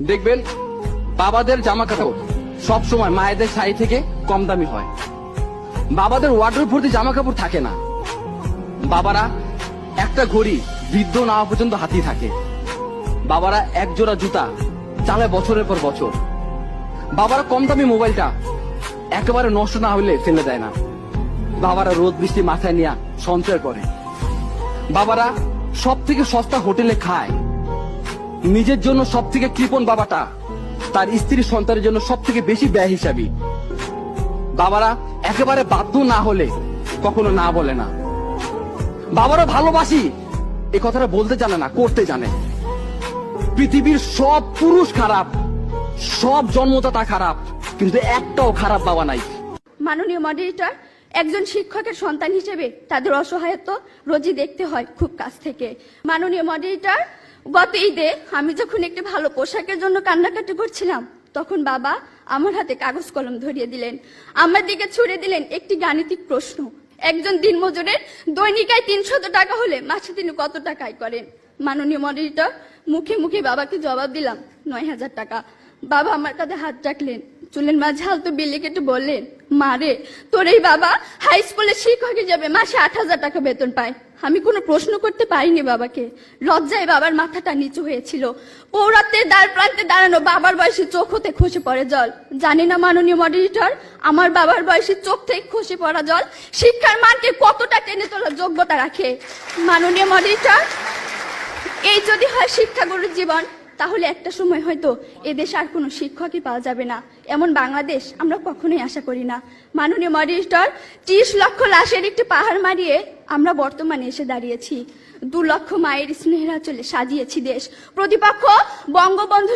দেখবেন বাবাদের জামা কাপড় সবসময় মায়েদের শাড়ি থেকে কম দামি হয়। বাবাদের ওয়ার্ডরোব ভর্তি জামা কাপড় থাকে না। বাবারা একটা ঘড়ি বৃদ্ধ না হওয়া পর্যন্ত হাতিয়ে থাকে। বাবারা এক জোড়া জুতা চালায় বছরের পর বছর। বাবারা কম দামি মোবাইলটা একেবারে নষ্ট না হলে ফেলে দেয় না। বাবারা রোদ বৃষ্টি মাথায় নিয়ে সঞ্চয় করে। বাবারা সব থেকে সস্তা হোটেলে খায়। নিজের জন্য সব থেকে কৃপণ বাবাটা তার স্ত্রী সন্তানের জন্য সব থেকে বেশি ব্যয় হিসাবী। বাবারা একেবারে বাধ্য না হলে কখনো না বলে না। বাবারা ভালোবাসি এ কথাটা বলতে জানে না, করতে জানে। পৃথিবীর সব পুরুষ খারাপ, সব জন্মদাতা খারাপ, কিন্তু একটাও খারাপ বাবা নাই। মাননীয় মডারেটর, একজন শিক্ষকের সন্তান হিসেবে তাদের অসহায়ত্ব রোজই দেখতে হয় খুব কাছ থেকে। মাননীয় মডারেটর, গত ঈদে আমি যখন একটি ভালো পোশাকের জন্য কান্নাকাটি করছিলাম, তখন বাবা আমার হাতে কাগজ কলম ধরিয়ে দিলেন, আমার দিকে ছুড়ে দিলেন একটি গাণিতিক প্রশ্ন। একজন দিনমজুরের দৈনিক আয় 300 টাকা হলে মাসে তিনি কত টাকা আয় করেন? মাননীয় মডারেটর, মুখে মুখে বাবাকে জবাব দিলাম 9000 টাকা। বাবা আমার কাঁধে হাত রাখলেন, চুলের মাঝে হালতো বিলি কেটে বললেন, মা রে, তোর এই বাবা হাই স্কুলের শিক্ষক হিসেবে মাসে 8000 টাকা বেতন পায়। আমি কোনো প্রশ্ন করতে পারিনি বাবাকে। লজ্জায় বাবার মাথাটা নিচু হয়েছিল। পৌরাত্বের দ্বার প্রান্তে দাঁড়ানো বাবার বয়সী চোখ হতে খসে পড়ে জল। জানি না মাননীয় মডারেটর, আমার বাবার বয়সী চোখ থেকে খসে পড়া জল শিক্ষার মানকে কতটা টেনে তোলার যোগ্যতা রাখে। মাননীয় মডারেটর, এই যদি হয় শিক্ষাগুরুর জীবন, তাহলে একটা সময় হয়তো এদেশে আর কোনো শিক্ষকই পাওয়া যাবে না। এমন বাংলাদেশ আমরা কখনোই আশা করি না। মাননীয় মডারেটর, 30 লক্ষ লাশের একটি পাহাড় মারিয়ে আমরা বর্তমানে এসে দাঁড়িয়েছি। 2 লক্ষ মায়ের স্নেহের আঁচলে সাজিয়েছি দেশ। প্রতিপক্ষ বঙ্গবন্ধু